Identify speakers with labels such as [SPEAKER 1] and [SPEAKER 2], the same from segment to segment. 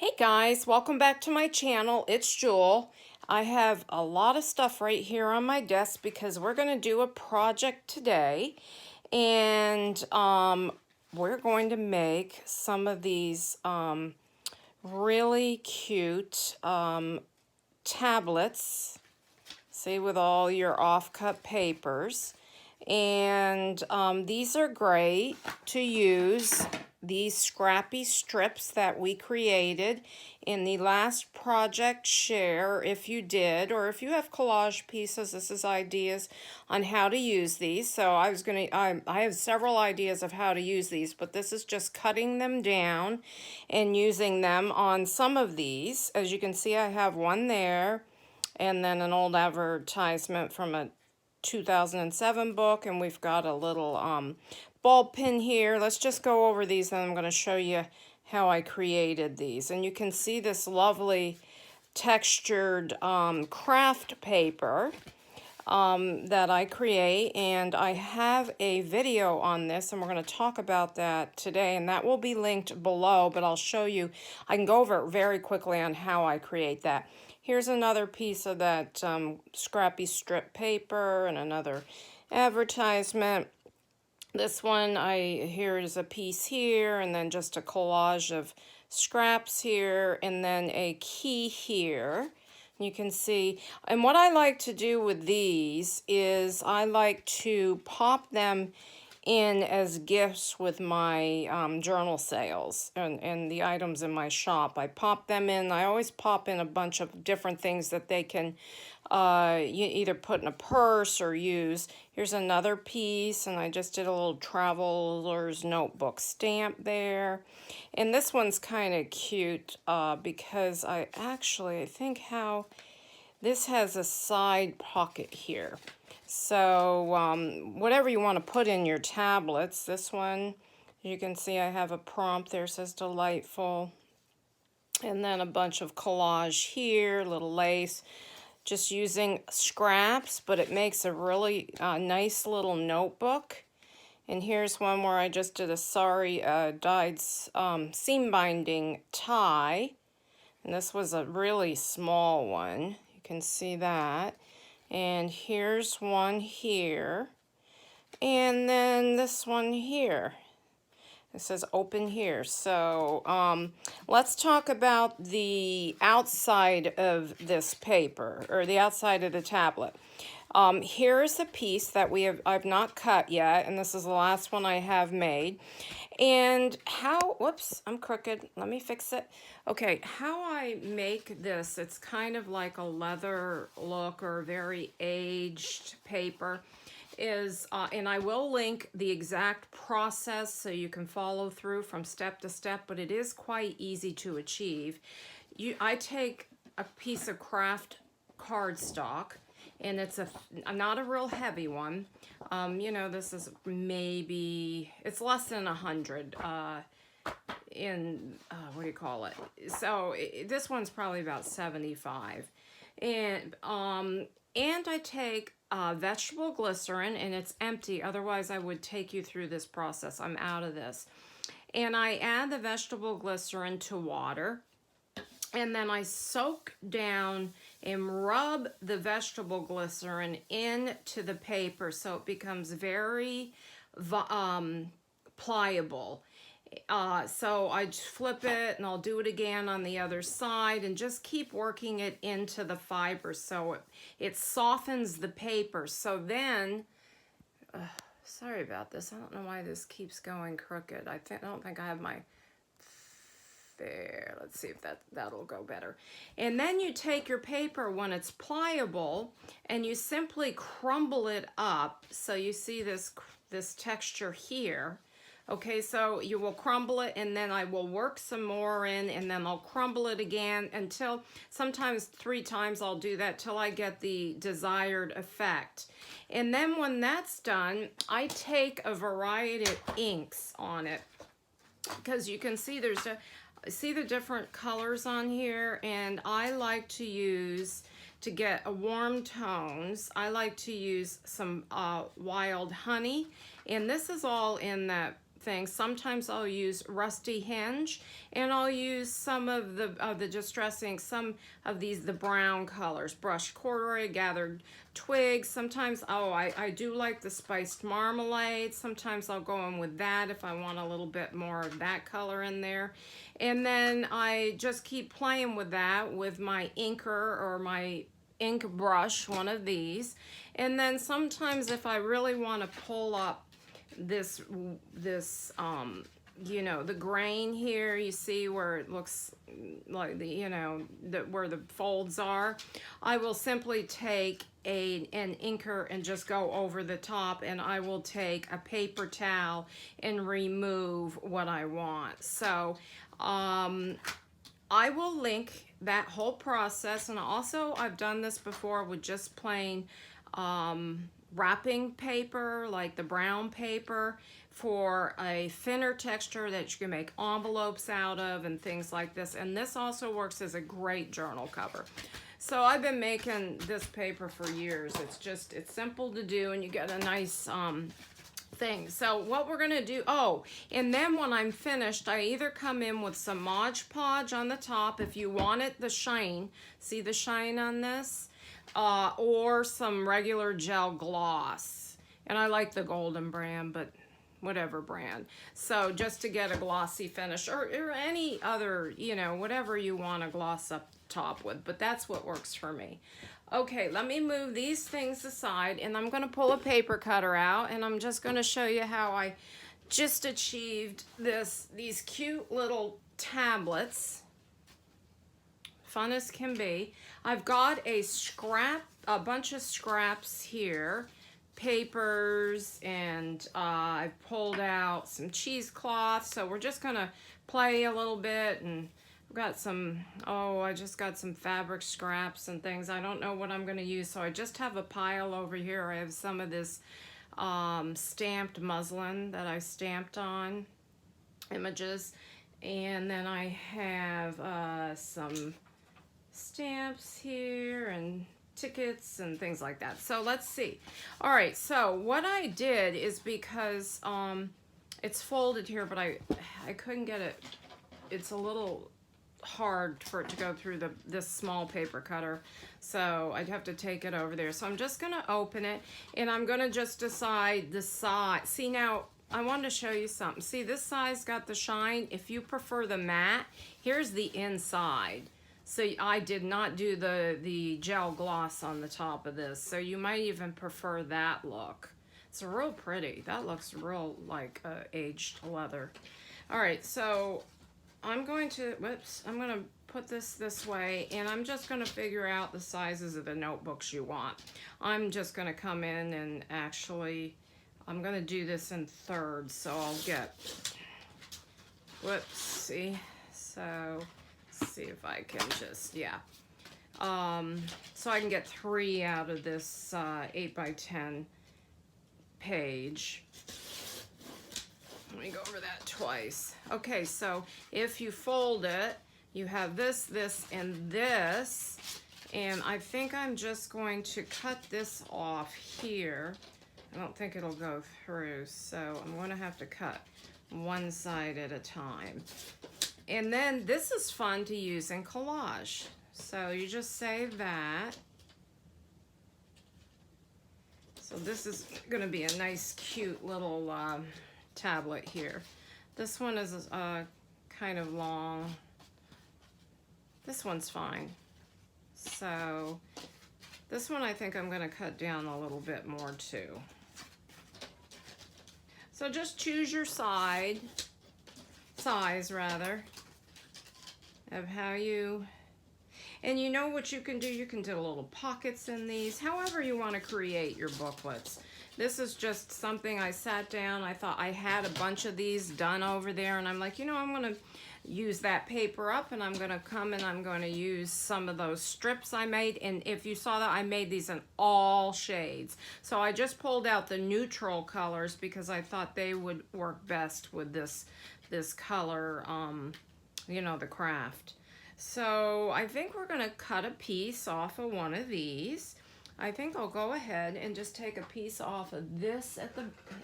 [SPEAKER 1] Hey guys, welcome back to my channel. It's Jewel. I have a lot of stuff right here on my desk because we're going to do a project today. And we're going to make some of these really cute tablets. See, with all your off-cut papers. And these are great to use. These scrappy strips that we created in the last project share, if you did, or if you have collage pieces, this is ideas on how to use these. So I have several ideas of how to use these, but this is just cutting them down and using them on some of these. As you can see, I have one there, and then an old advertisement from a 2007 book, and we've got a little ball pin here. Let's just go over these, and I'm going to show you how I created these. And you can see this lovely textured craft paper that I create, and I have a video on this, and we're going to talk about that today, and that will be linked below, but I'll show you. I can go over it very quickly on how I create that. Here's another piece of that scrappy strip paper and another advertisement. This one, here is a piece here, and then just a collage of scraps here, and then a key here. You can see, and what I like to do with these is I like to pop them in as gifts with my journal sales and the items in my shop. I pop them in. I always pop in a bunch of different things that they can you either put in a purse or use. Here's another piece, and I just did a little traveler's notebook stamp there. And this one's kind of cute because I think how this has a side pocket here. So whatever you want to put in your tablets, this one, you can see I have a prompt there, says delightful. And then a bunch of collage here, little lace, just using scraps, but it makes a really nice little notebook. And here's one where I just did a dyed seam binding tie. And this was a really small one. You can see that. And here's one here. And then this one here. It says open here. So let's talk about the outside of this paper, or the outside of the tablet. Here's a piece that I've not cut yet, and this is the last one I have made. And whoops, I'm crooked. Let me fix it. Okay, how I make this, it's kind of like a leather look or very aged paper, is, and I will link the exact process so you can follow through from step to step, but it is quite easy to achieve. I take a piece of craft cardstock, and it's not a real heavy one. You know, this is maybe, it's less than 100 what do you call it? So this one's probably about 75. And I take vegetable glycerin, and it's empty. Otherwise, I would take you through this process. I'm out of this. And I add the vegetable glycerin to water. And then I soak down and rub the vegetable glycerin into the paper so it becomes very pliable. So I flip it, and I'll do it again on the other side, and just keep working it into the fiber so it softens the paper. So then, sorry about this. I don't know why this keeps going crooked. I don't think I have my... There, let's see if that'll go better. And then you take your paper when it's pliable, and you simply crumble it up. So you see this texture here. Okay, so you will crumble it, and then I will work some more in, and then I'll crumble it again until, sometimes 3 times I'll do that till I get the desired effect. And then when that's done, I take a variety of inks on it, because you can see see the different colors on here, and I like to use, to get a warm tones, I like to use some wild honey, and this is all in that things. Sometimes I'll use rusty hinge, and I'll use some of the distress ink, some of the brown colors, brushed corduroy, gathered twigs. Sometimes, oh, I do like the spiced marmalade. Sometimes I'll go in with that if I want a little bit more of that color in there. And then I just keep playing with that with my inker or my ink brush, one of these. And then sometimes if I really want to pull up this you know, the grain here, you see where it looks like the, you know, where the folds are, I will simply take an inker and just go over the top, and I will take a paper towel and remove what I want. So I will link that whole process, and also I've done this before with just plain wrapping paper, like the brown paper, for a thinner texture that you can make envelopes out of and things like this. And this also works as a great journal cover. So I've been making this paper for years. It's simple to do, and you get a nice thing. So what we're gonna do, oh, and then when I'm finished, I either come in with some Mod Podge on the top if you want it, the shine, see the shine on this, or some regular gel gloss. And I like the Golden brand, but whatever brand. So just to get a glossy finish, or any other, you know, whatever you want to gloss up top with, but that's what works for me. Okay, let me move these things aside, and I'm going to pull a paper cutter out, and I'm just going to show you how I just achieved these cute little tablets. Fun as can be. I've got a bunch of scraps here, papers, and I've pulled out some cheesecloth, so we're just going to play a little bit. And got some, oh, I just got some fabric scraps and things. I don't know what I'm going to use, so I just have a pile over here. I have some of this stamped muslin that I stamped on images, and then I have some stamps here and tickets and things like that. So let's see. All right, so what I did is, because it's folded here, but I couldn't get it, it's a little hard for it to go through this small paper cutter, so I'd have to take it over there. So I'm just gonna open it, and I'm gonna just decide the size. See, now I wanted to show you something. See, this side's got the shine. If you prefer the matte, here's the inside. So I did not do the gel gloss on the top of this, so you might even prefer that look. It's real pretty. That looks real like aged leather. All right, so I'm going to put this way, and I'm just going to figure out the sizes of the notebooks you want. I'm just going to come in and actually, I'm going to do this in thirds, so I'll get, whoopsie, so let's see if I can just, yeah. So I can get 3 out of this 8x10 page. Let me go over that twice. Okay, so if you fold it, you have this, and this, and I think I'm just going to cut this off here. I don't think it'll go through, so I'm going to have to cut one side at a time. And then this is fun to use in collage. So you just save that. So this is going to be a nice, cute little tablet here. This one is kind of long. This one's fine. So this one I think I'm going to cut down a little bit more too. So just choose your size rather, of how you, and you know what you can do? You can do little pockets in these, however you want to create your booklets. This is just something I sat down, I thought I had a bunch of these done over there, and I'm like, you know, I'm going to use that paper up, and I'm going to come and I'm going to use some of those strips I made. And if you saw that, I made these in all shades. So I just pulled out the neutral colors because I thought they would work best with this color, you know, the craft. So I think we're going to cut a piece off of one of these. I think I'll go ahead and just take a piece off of this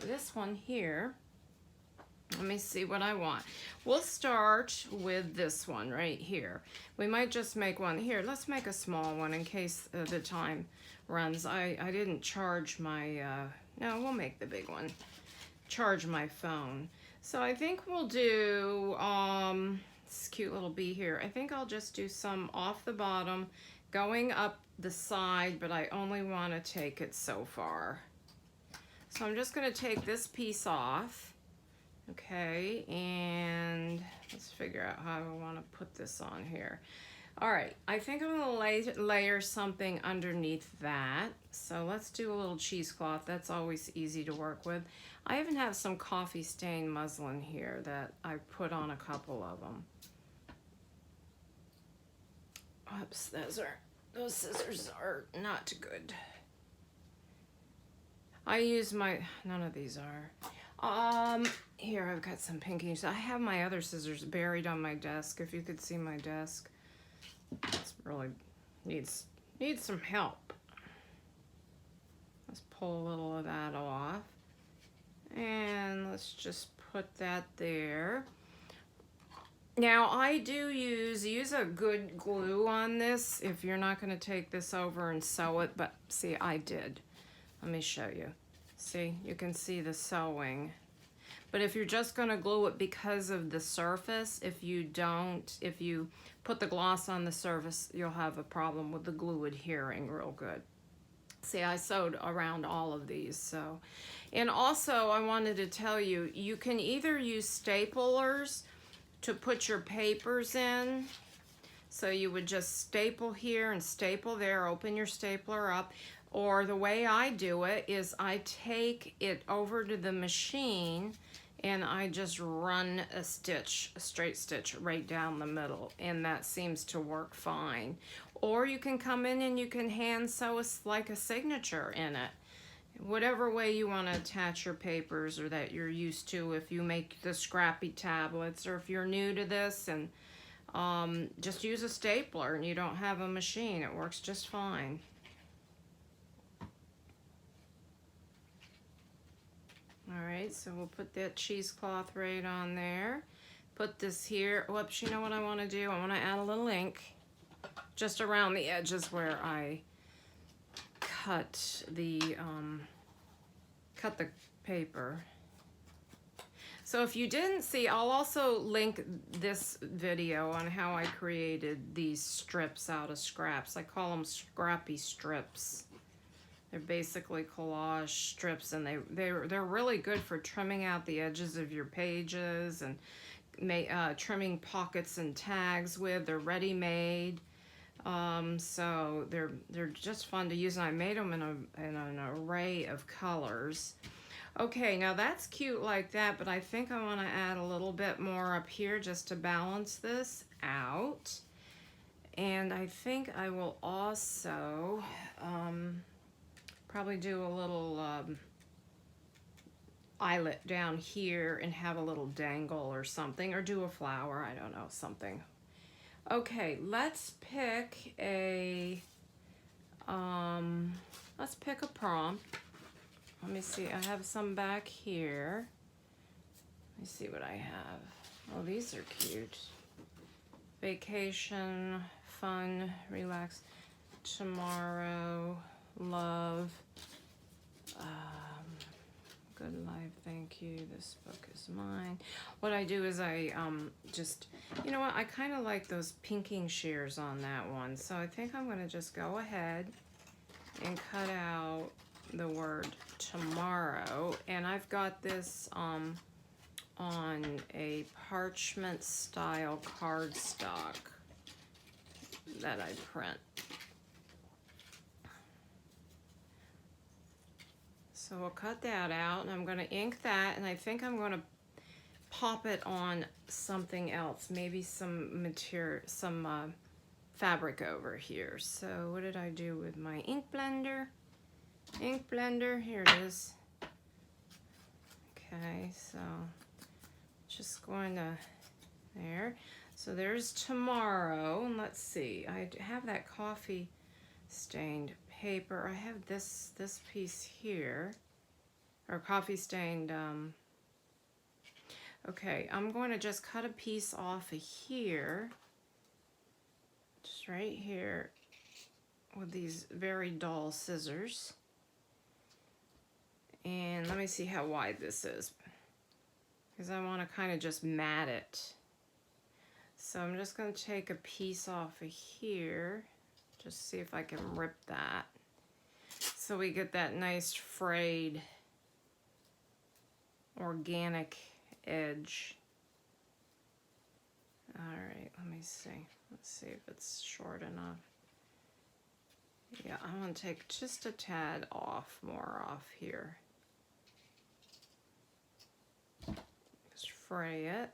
[SPEAKER 1] this one here. Let me see what I want. We'll start with this one right here. We might just make one here. Let's make a small one in case the time runs. I didn't charge my, no, we'll make the big one. Charge my phone. So I think we'll do, this cute little bee here. I think I'll just do some off the bottom, going up the side, but I only want to take it so far. So I'm just going to take this piece off. Okay, and let's figure out how I want to put this on here. All right, I think I'm going to layer something underneath that. So let's do a little cheesecloth. That's always easy to work with. I even have some coffee stained muslin here that I put on a couple of them. Oops, those scissors are not good. I use none of these are. Here I've got some pinkies. I have my other scissors buried on my desk. If you could see my desk, it's really needs some help. Let's pull a little of that off, and let's just put that there. Now I do use a good glue on this if you're not going to take this over and sew it, but see, I did. Let me show you. See, you can see the sewing. But if you're just going to glue it because of the surface, if you put the gloss on the surface, you'll have a problem with the glue adhering real good. See, I sewed around all of these, so. And also, I wanted to tell you, you can either use staplers to put your papers in. So you would just staple here and staple there, open your stapler up. Or the way I do it is I take it over to the machine and I just run a straight stitch right down the middle, and that seems to work fine. Or you can come in and you can hand sew like a signature in it. Whatever way you want to attach your papers or that you're used to, if you make the scrappy tablets, or if you're new to this and just use a stapler and you don't have a machine, it works just fine. All right, so we'll put that cheesecloth right on there. Put this here. Whoops, you know what I want to do? I want to add a little ink just around the edges where I cut the paper. So if you didn't see, I'll also link this video on how I created these strips out of scraps. I call them scrappy strips. They're basically collage strips, and they're really good for trimming out the edges of your pages and trimming pockets and tags with. They're ready-made, so they're just fun to use. And I made them in an array of colors. Okay, now that's cute like that, but I think I want to add a little bit more up here just to balance this out. And I think I will also probably do a little eyelet down here and have a little dangle or something, or do a flower, I don't know, something. Okay, let's pick a prompt. Let me see, I have some back here. Let me see what I have. Oh, these are cute. Vacation, fun, relax, tomorrow, love, good life, thank you, this book is mine. What I do is I just, you know what, I kind of like those pinking shears on that one, so I think I'm going to just go ahead and cut out the word tomorrow, and I've got this on a parchment style cardstock that I print. So we'll cut that out, and I'm going to ink that, and I think I'm going to pop it on something else, maybe some material, some fabric over here. So what did I do with my ink blender? Ink blender, here it is. Okay, so just going to there. So there's tomorrow, and let's see, I have that coffee stained paper. I have this piece here, or coffee stained Okay, I'm going to just cut a piece off of here, just right here, with these very dull scissors. And let me see how wide this is, because I want to kind of just mat it. So I'm just going to take a piece off of here, just see if I can rip that, so we get that nice frayed organic edge. All right, let me see. Let's see if it's short enough. Yeah, I'm going to take just a tad more off here. Just fray it.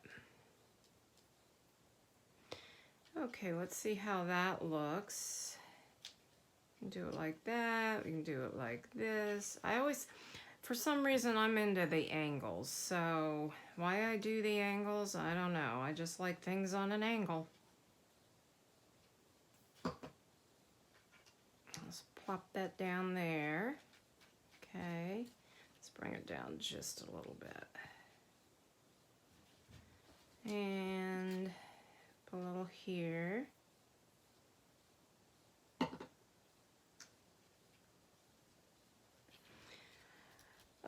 [SPEAKER 1] Okay, let's see how that looks. We can do it like that. We can do it like this. For some reason, I'm into the angles. So why I do the angles, I don't know. I just like things on an angle. Let's plop that down there. Okay, let's bring it down just a little bit. And put a little here.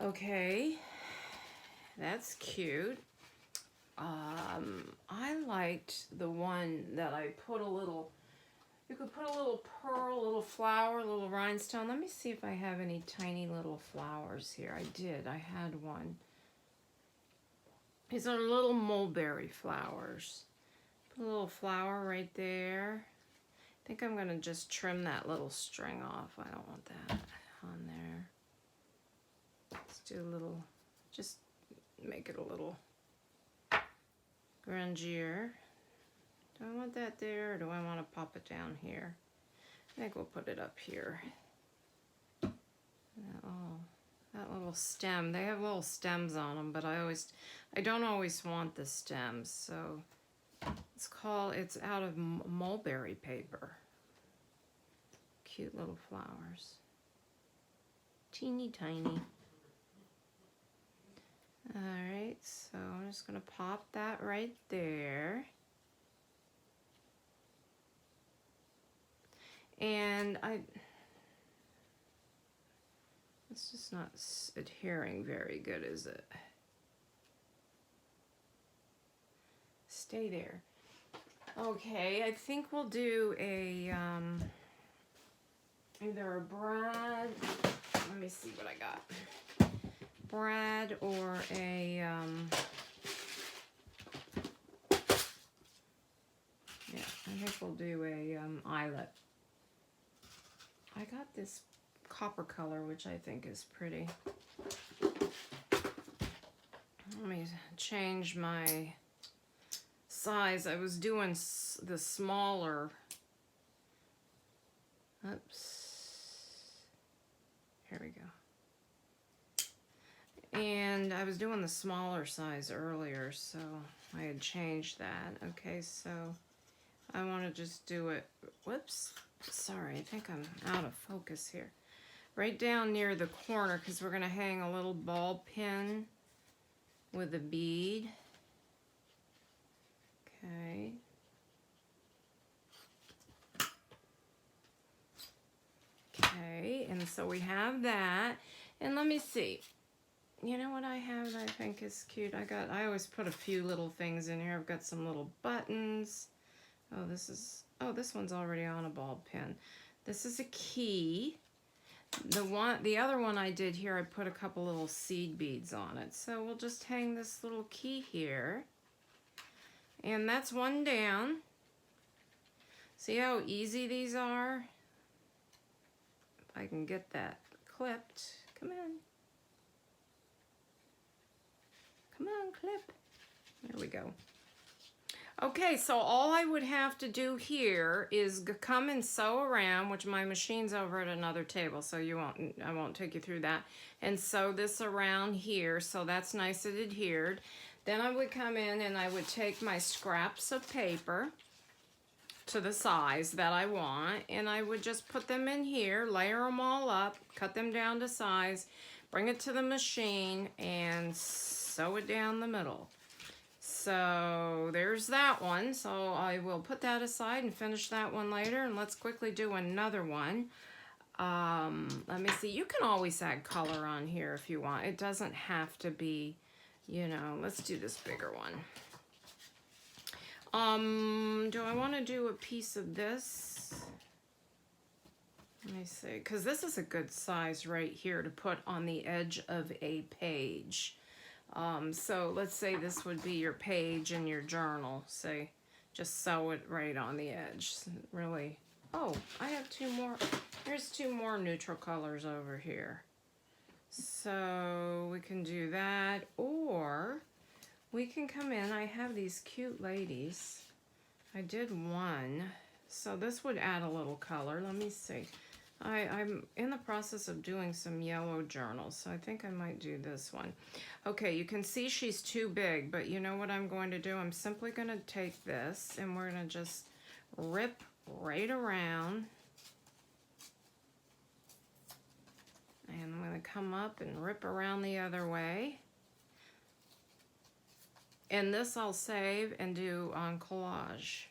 [SPEAKER 1] Okay, that's cute. I liked the one that I put a little, you could put a little pearl, a little flower, a little rhinestone. Let me see if I have any tiny little flowers here. I did, I had one. These are little mulberry flowers. Put a little flower right there. I think I'm gonna just trim that little string off. I don't want that on there. Let's do a little, just make it a little grungier. Do I want that there, or do I want to pop it down here? I think we'll put it up here. That little stem, they have little stems on them, but I don't always want the stems, so it's out of mulberry paper. Cute little flowers. Teeny tiny. Alright, so I'm just going to pop that right there. And it's just not adhering very good, is it? Stay there. Okay, I think we'll do a, either a brad, let me see what I got. Brad or a, yeah, I think we'll do a eyelet. I got this copper color, which I think is pretty. Let me change my size. I was doing the smaller. Oops. Here we go. And I was doing the smaller size earlier, so I had changed that. Okay, so I want to just do it. Whoops. Sorry, I think I'm out of focus here. Right down near the corner, because we're going to hang a little ball pin with a bead. Okay. Okay, and so we have that. And let me see. You know what I have that I think is cute? I always put a few little things in here. I've got some little buttons. Oh, this one's already on a ball pin. This is a key. The other one I did here, I put a couple little seed beads on it. So we'll just hang this little key here. And that's one down. See how easy these are? If I can get that clipped. Come on. Come on, clip. There we go. Okay, so all I would have to do here is come and sew around, which my machine's over at another table, so I won't take you through that, and sew this around here, so that's nice and adhered. Then I would come in and I would take my scraps of paper to the size that I want, and I would just put them in here, layer them all up, cut them down to size, bring it to the machine, and sew it down the middle. So there's that one. So I will put that aside and finish that one later. And let's quickly do another one. Let me see. You can always add color on here if you want. It doesn't have to be, you know, let's do this bigger one. Do I want to do a piece of this? Let me see, because this is a good size right here to put on the edge of a page. So let's say this would be your page in your journal. Say, just sew it right on the edge. Really. Oh, I have two more. Here's two more neutral colors over here. So we can do that, or we can come in. I have these cute ladies. I did one. So this would add a little color. Let me see. I'm in the process of doing some yellow journals, so I think I might do this one. Okay, you can see she's too big, but you know what I'm going to do? I'm simply going to take this and we're going to just rip right around. And I'm going to come up and rip around the other way. And this I'll save and do on collage.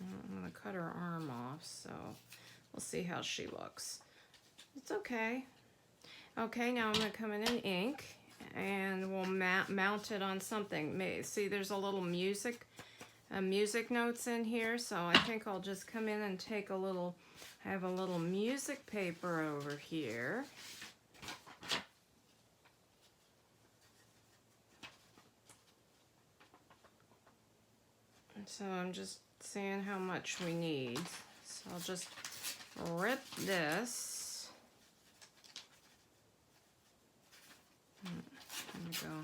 [SPEAKER 1] I'm going to cut her arm off, so we'll see how she looks. It's okay. Okay, now I'm going to come in and ink, and we'll mount it on something. See, there's a little music notes in here, so I think I'll just come in and take a little, I have a little music paper over here. So I'm just seeing how much we need. So I'll just rip this. There we go.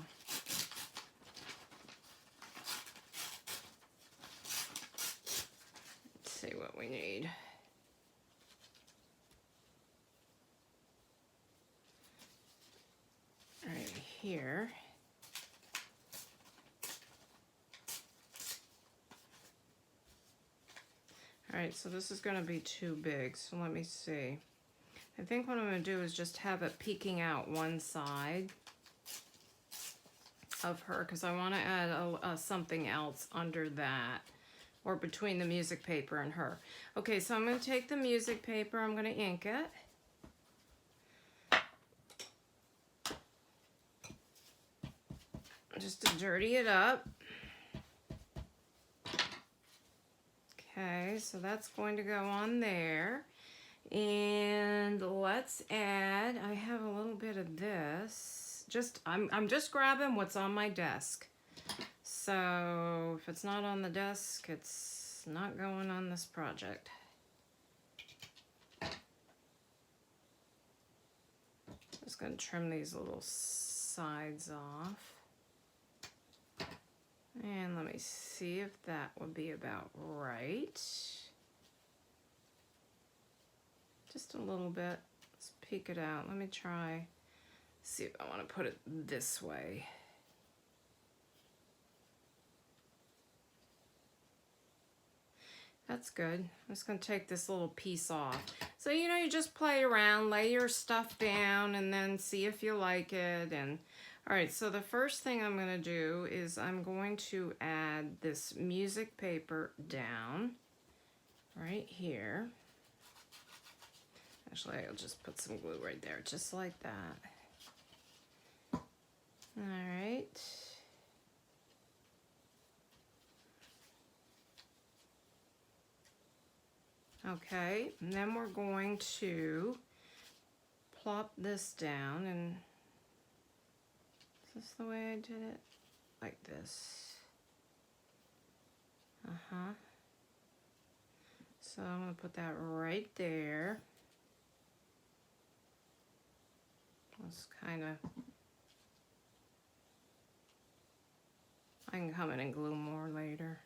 [SPEAKER 1] Let's see what we need. Right here. All right, so this is going to be too big, so let me see. I think what I'm going to do is just have it peeking out one side of her, because I want to add something else under that, or between the music paper and her. Okay, so I'm going to take the music paper, I'm going to ink it. Just to dirty it up. Okay, so that's going to go on there. And let's add, I have a little bit of this. I'm just grabbing what's on my desk. So if it's not on the desk, it's not going on this project. Just gonna trim these little sides off. And let me see if that would be about right. Just a little bit. Let's peek it out. Let me try. See if I want to put it this way. That's good. I'm just going to take this little piece off. So, you know, you just play around, lay your stuff down, and then see if you like it. And all right, so the first thing I'm going to do is I'm going to add this music paper down right here. Actually, I'll just put some glue right there, just like that. All right. Okay, and then we're going to plop this down, and is this the way I did it? Like this. So I'm going to put that right there. Let's kind of, I can come in and glue more later.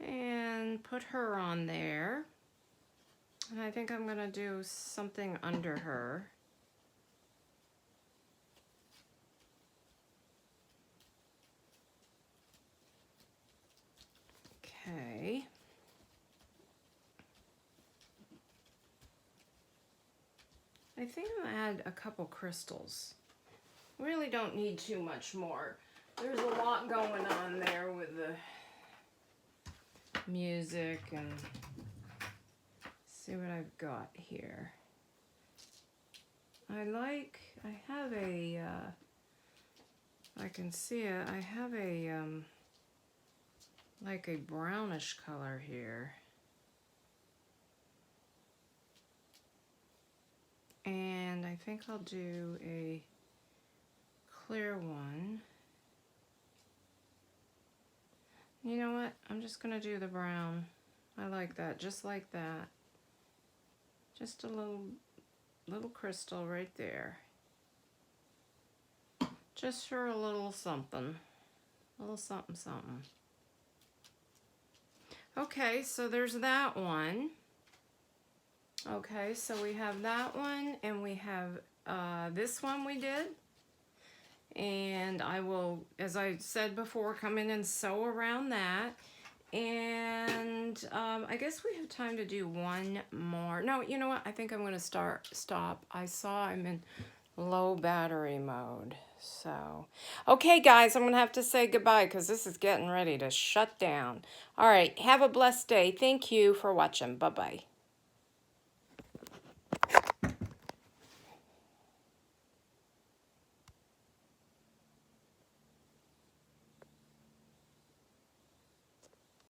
[SPEAKER 1] And put her on there. And I think I'm going to do something under her. Okay. I think I'll add a couple crystals. Really don't need too much more. There's a lot going on there with the music, and see what I've got here. I have a, I can see it, I have a, like a brownish color here. And I think I'll do a clear one. You know what? I'm just gonna do the brown. I like that, just like that. Just a little crystal right there. Just for a little something. A little something, something. Okay, so there's that one. Okay, so we have that one, and we have this one we did. And I will, as I said before, come in and sew around that. And I guess we have time to do one more. No, you know what? I think I'm going to stop. I saw I'm in low battery mode. So, okay, guys, I'm going to have to say goodbye because this is getting ready to shut down. All right, have a blessed day. Thank you for watching. Bye-bye.